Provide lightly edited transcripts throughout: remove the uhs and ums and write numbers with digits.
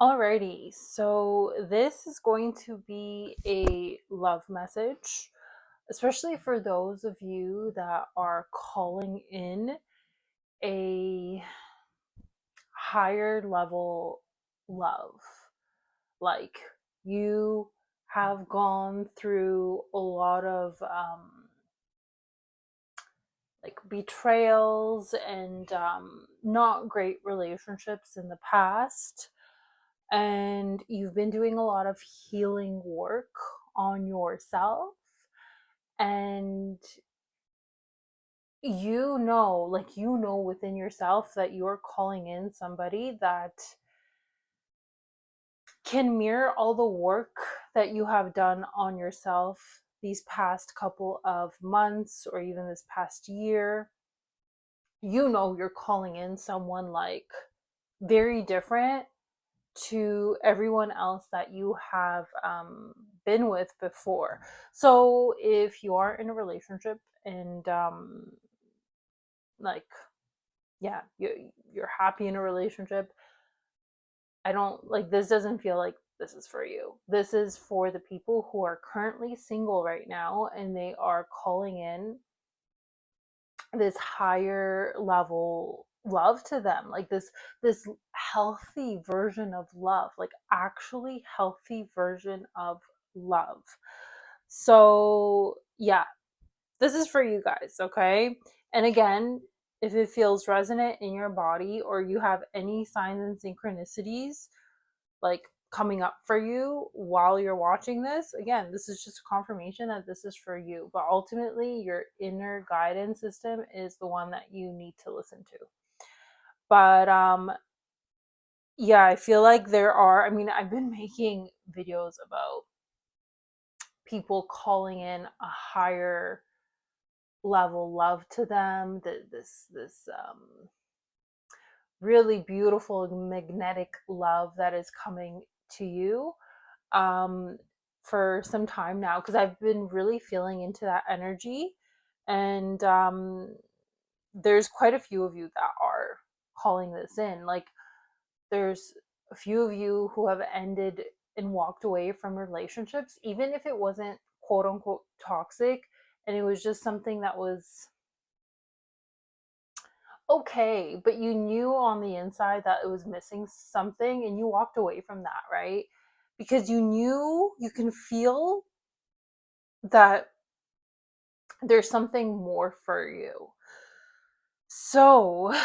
Alrighty, so this is going to be a love message, especially for those of you that are calling in a higher level love. Like you have gone through a lot of like betrayals and not great relationships in the past, and you've been doing a lot of healing work on yourself, and within yourself that you're calling in somebody that can mirror all the work that you have done on yourself these past couple of months or even this past year. You're calling in someone like very different to everyone else that you have been with before. So if you are in a relationship and like yeah, you're happy in a relationship, I don't like this doesn't feel like this is for you. This is for the people who are currently single right now and they are calling in this higher level love to them, like this healthy version of love, like actually healthy version of love. So yeah, this is for you guys, okay? And again, if it feels resonant in your body or you have any signs and synchronicities like coming up for you while you're watching this, again, this is just a confirmation that this is for you. But ultimately, your inner guidance system is the one that you need to listen to. But yeah, I feel like I mean, I've been making videos about people calling in a higher level love to them, this really beautiful magnetic love that is coming to you um, for some time now, because I've been really feeling into that energy. And there's quite a few of you that are calling this in. Like, there's a few of you who have ended and walked away from relationships, even if it wasn't quote unquote toxic, and it was just something that was okay, but you knew on the inside that it was missing something and you walked away from that, right? Because you knew, you can feel that there's something more for you. So,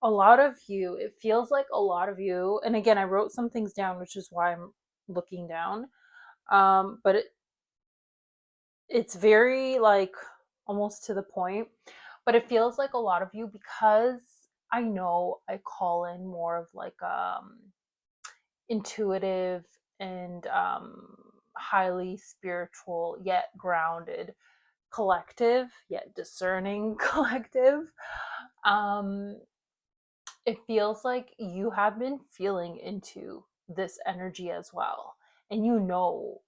a lot of you, it feels like a lot of you, and again, I wrote some things down, which is why I'm looking down. But it's very like almost to the point, but it feels like a lot of you, because I know I call in more of like intuitive and highly spiritual yet grounded collective, yet discerning collective. um it feels like you have been feeling into this energy as well, and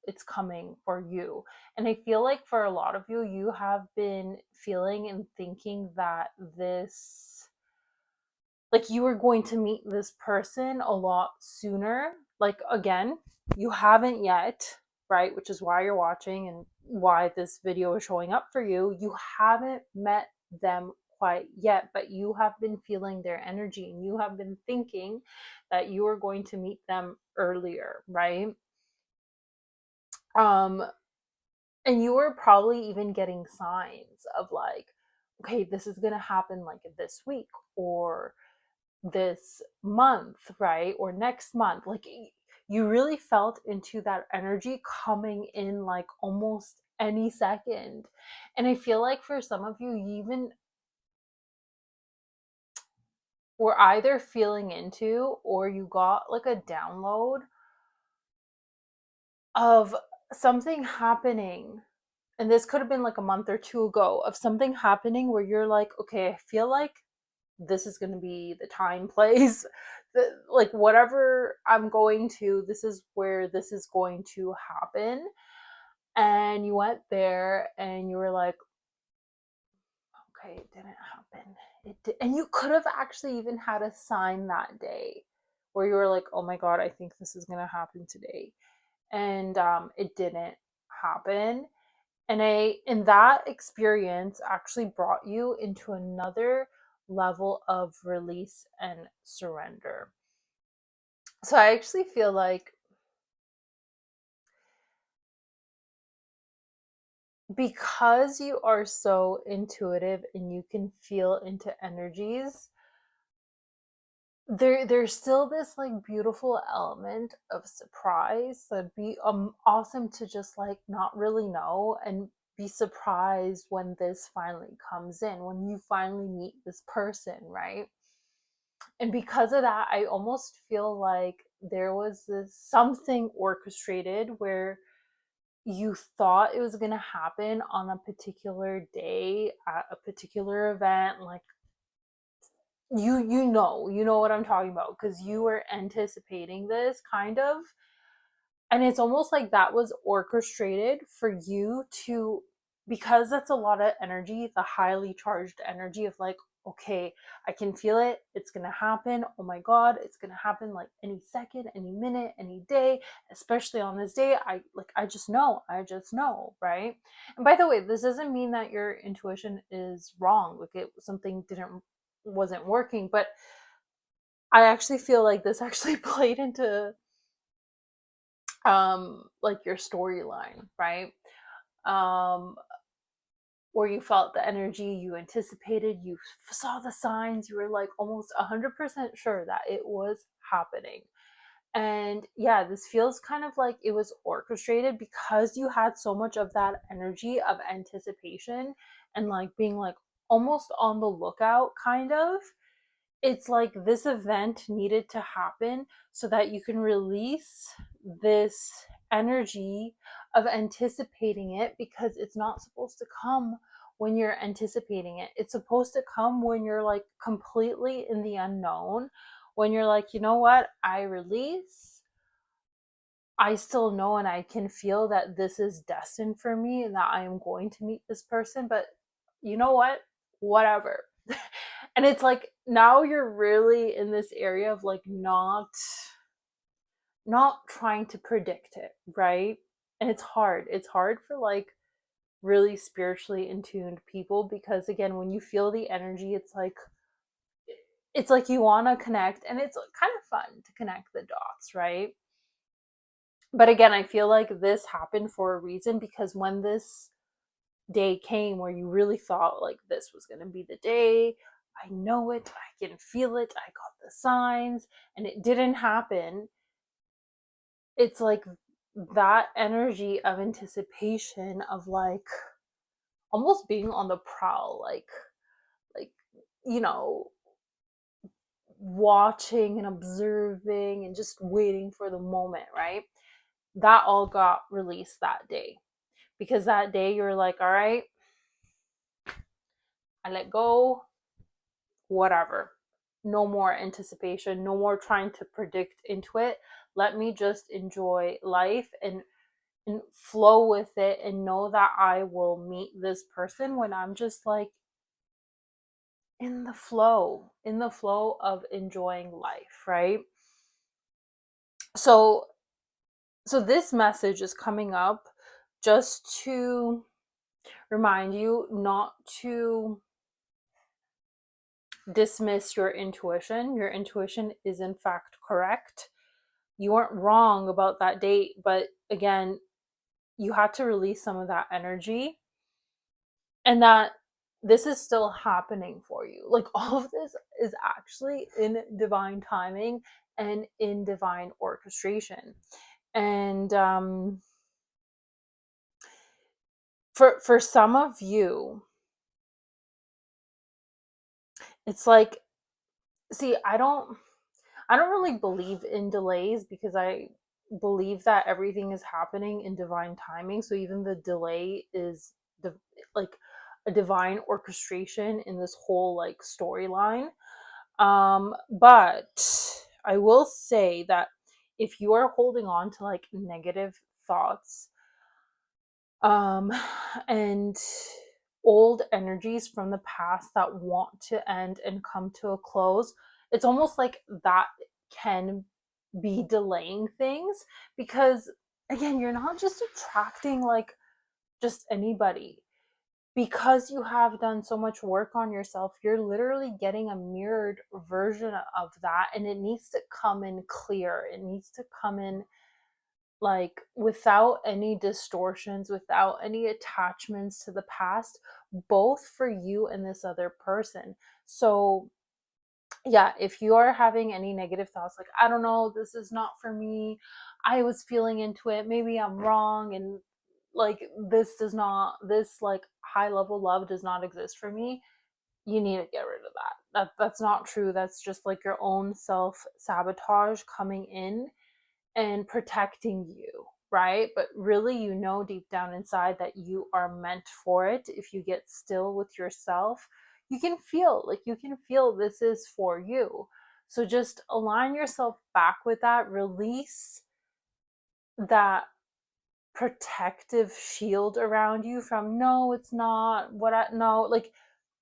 it's coming for you. And I feel like for a lot of you, you have been feeling and thinking that this, like, you were going to meet this person a lot sooner. Like, again, you haven't yet, right? Which is why you're watching and why this video is showing up for you. You haven't met them quite yet, but you have been feeling their energy and you have been thinking that you are going to meet them earlier, right? Um, and you were probably even getting signs of like, okay, this is going to happen like this week or this month, right? Or next month. Like, you really felt into that energy coming in like almost any second. And I feel like for some of you, you even were either feeling into or you got like a download of something happening. And this could have been like a month or two ago, of something happening where you're like, okay, I feel like this is going to be the time, place, like whatever I'm going to, this is where this is going to happen. And you went there and you were like, okay, it didn't happen. And you could have actually even had a sign that day where you were like, oh my God, I think this is going to happen today. And it didn't happen. And that experience actually brought you into another level of release and surrender. So I actually feel like because you are so intuitive and you can feel into energies, there's still this like beautiful element of surprise that'd be awesome to just like not really know and be surprised when this finally comes in, when you finally meet this person, right? And because of that, I almost feel like there was this something orchestrated where you thought it was going to happen on a particular day at a particular event, like you know what I'm talking about, because you were anticipating this kind of, and it's almost like that was orchestrated for you to, because that's a lot of energy, the highly charged energy of like, okay, I can feel it, it's gonna happen, oh my God, it's gonna happen like any second, any minute, any day, especially on this day. I just know, right? And by the way, this doesn't mean that your intuition is wrong, like it something didn't wasn't working, but I actually feel like this actually played into like your storyline, right? um where you felt the energy, you anticipated, you saw the signs, you were like almost 100% sure that it was happening. And yeah, this feels kind of like it was orchestrated because you had so much of that energy of anticipation and like being like almost on the lookout kind of. It's like this event needed to happen so that you can release this energy of anticipating it, because it's not supposed to come when you're anticipating it. It's supposed to come when you're like completely in the unknown, when you're like, you know what, I release, I still know and I can feel that this is destined for me and that I am going to meet this person, but you know what? Whatever. And it's like now you're really in this area of like not trying to predict it, right? And it's hard. It's hard for like really spiritually in tuned people, because again, when you feel the energy, it's like you want to connect, and it's kind of fun to connect the dots, right? But again, I feel like this happened for a reason, because when this day came where you really thought like this was going to be the day, I know it, I can feel it, I got the signs, and it didn't happen. It's like that energy of anticipation of like almost being on the prowl, like you know, watching and observing and just waiting for the moment, right? That all got released that day, because that day you're like, all right, I let go, whatever. No more anticipation, no more trying to predict into it. Let me just enjoy life and flow with it, and know that I will meet this person when I'm just like in the flow of enjoying life, right? So this message is coming up just to remind you not to dismiss your intuition. Your intuition is in fact correct. You weren't wrong about that date, but again, you had to release some of that energy, and that this is still happening for you. Like all of this is actually in divine timing and in divine orchestration. And for some of you, it's like, see, I don't really believe in delays, because I believe that everything is happening in divine timing. So even the delay is like a divine orchestration in this whole like storyline. But I will say that if you are holding on to like negative thoughts, um, and old energies from the past that want to end and come to a close, it's almost like that can be delaying things, because again, you're not just attracting like just anybody. Because you have done so much work on yourself, you're literally getting a mirrored version of that, and it needs to come in clear. It needs to come in like without any distortions, without any attachments to the past, both for you and this other person. So yeah, if you are having any negative thoughts, like, I don't know, this is not for me, I was feeling into it, maybe I'm wrong, and like this like high level love does not exist for me, you need to get rid of that's not true. That's just like your own self sabotage coming in and protecting you, right? But really, you know, deep down inside that you are meant for it. If you get still with yourself, you can feel this is for you. So just align yourself back with that, release that protective shield around you from, no, it's not what I no, like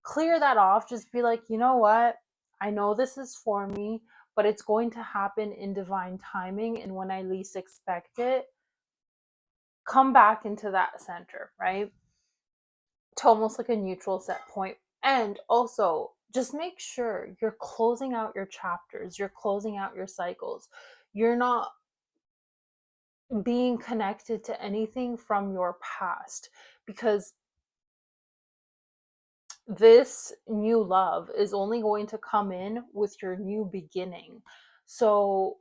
clear that off. Just be like, you know what? I know this is for me, but it's going to happen in divine timing and when I least expect it. Come back into that center, right? To almost like a neutral set point. And also, just make sure you're closing out your chapters, you're closing out your cycles. You're not being connected to anything from your past, because this new love is only going to come in with your new beginning. So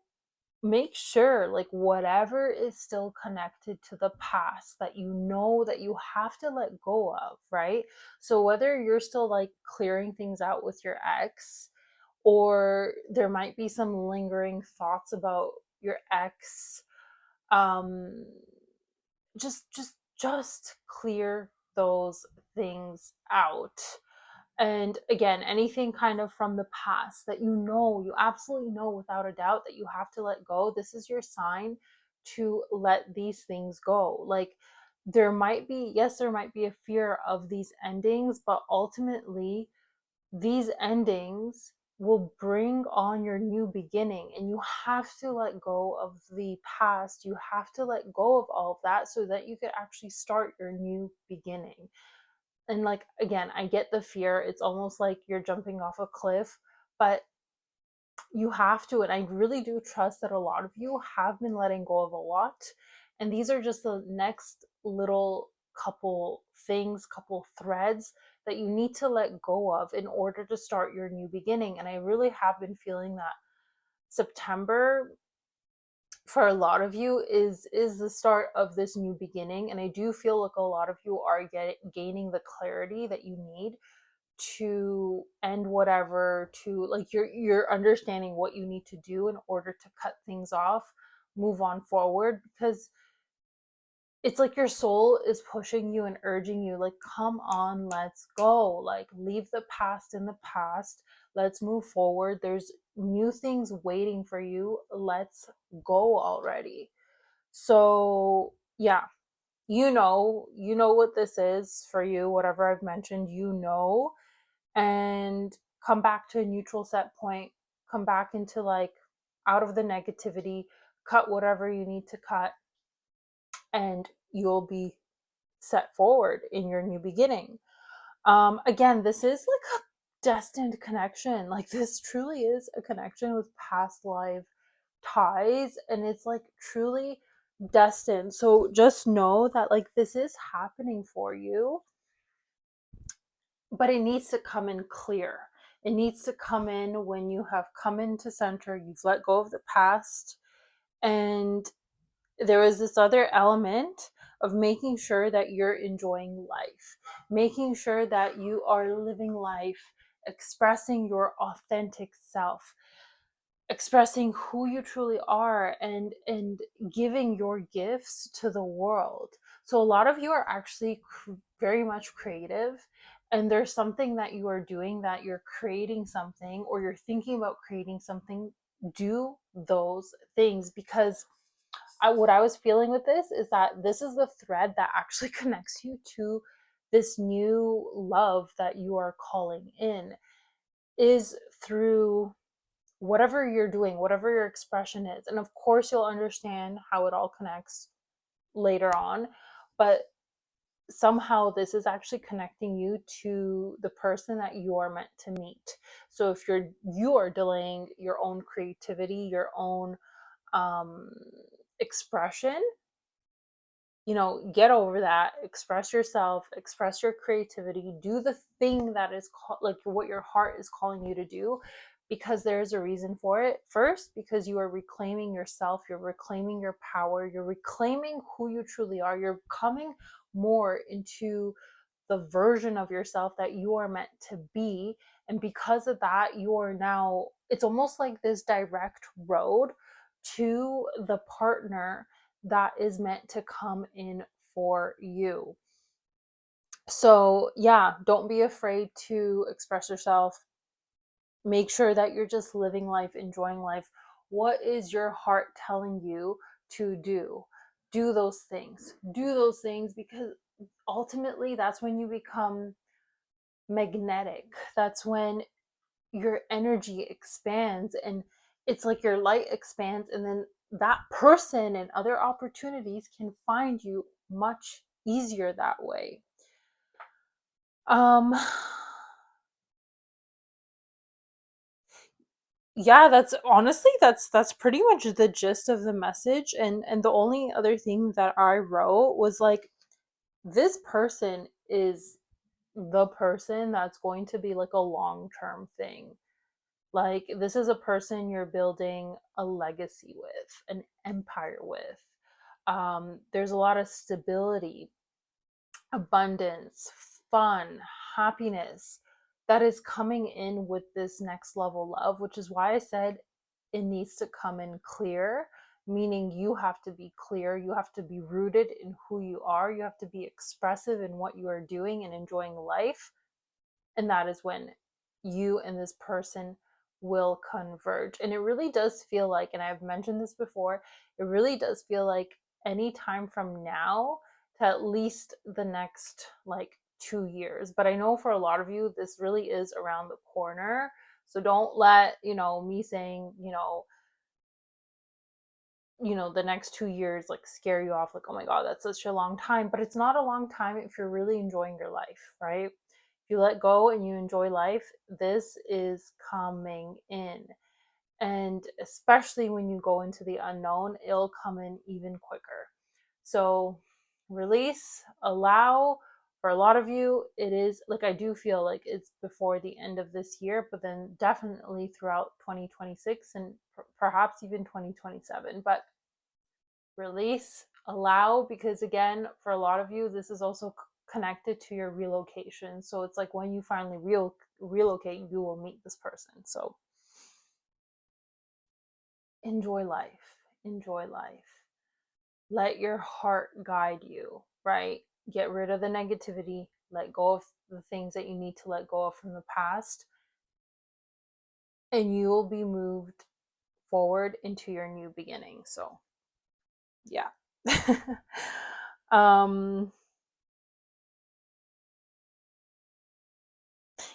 make sure, like, whatever is still connected to the past that you know that you have to let go of, right? So whether you're still like clearing things out with your ex, or there might be some lingering thoughts about your ex, um just clear those things out. And again, anything kind of from the past that you absolutely know without a doubt that you have to let go, this is your sign to let these things go. Like, there might be, yes, there might be a fear of these endings, but ultimately these endings will bring on your new beginning, and you have to let go of the past. You have to let go of all of that so that you can actually start your new beginning. And like, again, I get the fear, it's almost like you're jumping off a cliff, but you have to. And I really do trust that a lot of you have been letting go of a lot, and these are just the next little couple things, couple threads that you need to let go of in order to start your new beginning. And I really have been feeling that September for a lot of you is the start of this new beginning, and I do feel like a lot of you are gaining the clarity that you need to end whatever, to like, you're understanding what you need to do in order to cut things off, move on forward, because it's like your soul is pushing you and urging you, like, come on, let's go, like, leave the past in the past, let's move forward, there's new things waiting for you, let's go already. So yeah, you know what this is for you, whatever I've mentioned, and come back to a neutral set point, come back into like out of the negativity, cut whatever you need to cut, and you'll be set forward in your new beginning. Again, this is like a destined connection. Like, this truly is a connection with past life ties, and it's like truly destined. So just know that like this is happening for you, but it needs to come in clear. It needs to come in when you have come into center, you've let go of the past, and there is this other element of making sure that you're enjoying life, making sure that you are living life, expressing your authentic self, expressing who you truly are, and giving your gifts to the world. So a lot of you are actually very much creative, and there's something that you are doing, that you're creating something, or you're thinking about creating something. Do those things, because what I was feeling with this is that this is the thread that actually connects you to this new love that you are calling in, is through whatever you're doing, whatever your expression is. And of course, you'll understand how it all connects later on. But somehow this is actually connecting you to the person that you are meant to meet. So if you are delaying your own creativity, your own um expression, get over that, express yourself, express your creativity, do the thing that is like what your heart is calling you to do, because there's a reason for it. First, because you are reclaiming yourself, you're reclaiming your power, you're reclaiming who you truly are, you're coming more into the version of yourself that you are meant to be. And because of that, you are now, it's almost like this direct road to the partner that is meant to come in for you. So, yeah, don't be afraid to express yourself. Make sure that you're just living life, enjoying life. What is your heart telling you to do? Do those things. Do those things, because ultimately that's when you become magnetic. That's when your energy expands, and it's like your light expands, and then that person and other opportunities can find you much easier that way. um yeah, that's honestly, that's pretty much the gist of the message. And the only other thing that I wrote was like, this person is the person that's going to be like a long-term thing. Like, this is a person you're building a legacy with, an empire with. There's a lot of stability, abundance, fun, happiness that is coming in with this next level love, which is why I said it needs to come in clear, meaning you have to be clear, you have to be rooted in who you are, you have to be expressive in what you are doing and enjoying life. And that is when you and this person will converge. And it really does feel like, and I've mentioned this before, it really does feel like any time from now to at least the next like 2 years. But I know for a lot of you, this really is around the corner. So don't let, me saying, the next 2 years like scare you off, like, oh my God, that's such a long time. But it's not a long time if you're really enjoying your life, right? If you let go and you enjoy life, this is coming in. And especially when you go into the unknown, it'll come in even quicker. So release, allow. For a lot of you, it is like, I do feel like it's before the end of this year, but then definitely throughout 2026 and perhaps even 2027. But release, allow, because again, for a lot of you, this is also connected to your relocation. So it's like when you finally relocate, you will meet this person. So enjoy life. Enjoy life. Let your heart guide you, right? Get rid of the negativity, let go of the things that you need to let go of from the past, and you will be moved forward into your new beginning. So, yeah. um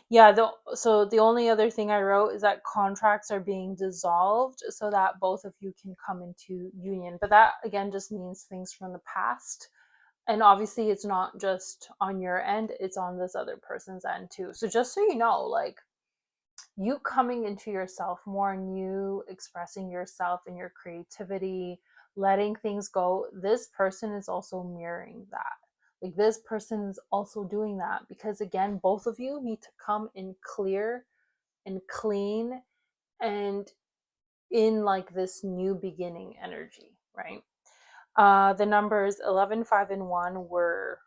Yeah, so the only other thing I wrote is that contracts are being dissolved so that both of you can come into union. But that again just means things from the past. And obviously it's not just on your end, it's on this other person's end too. So just so you know, like, you coming into yourself more and you expressing yourself and your creativity, letting things go, this person is also mirroring that. Like, this person is also doing that, because again, both of you need to come in clear and clean and in like this new beginning energy, right? The numbers 11, 5, and 1 were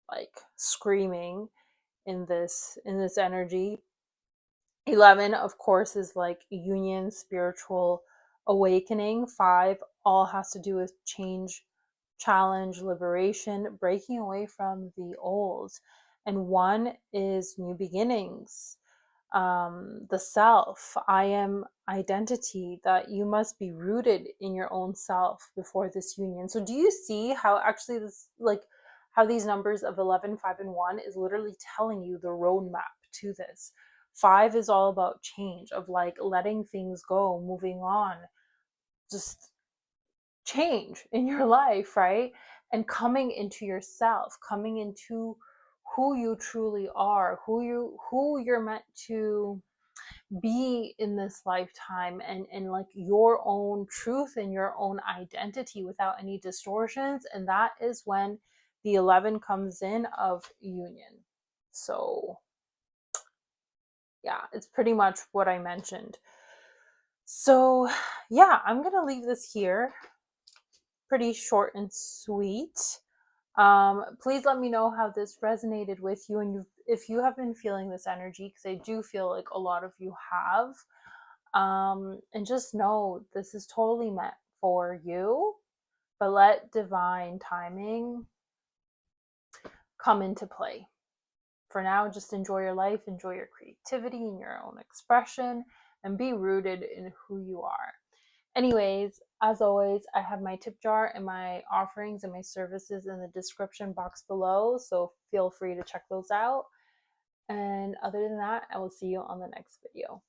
like screaming in this energy. 11, of course, is like union, spiritual awakening. 5 all has to do with change, challenge, liberation, breaking away from the old. And 1 is new beginnings, the self. I am identity, that you must be rooted in your own self before this union. So do you see how actually this, like, how these numbers of 11, 5, and 1 is literally telling you the roadmap to this? 5 is all about change, of like letting things go, moving on, just change in your life, right? And coming into yourself, coming into who you truly are, who you're meant to be in this lifetime, and like your own truth and your own identity without any distortions. And that is when the 11 comes in of union. So yeah, it's pretty much what I mentioned. So yeah, I'm gonna leave this here, pretty short and sweet. Please let me know how this resonated with you, and if you have been feeling this energy, because I do feel like a lot of you have. And just know this is totally meant for you, but let divine timing come into play. For now, just enjoy your life, enjoy your creativity and your own expression, and be rooted in who you are. Anyways, as always, I have my tip jar and my offerings and my services in the description box below, so feel free to check those out. And other than that, I will see you on the next video.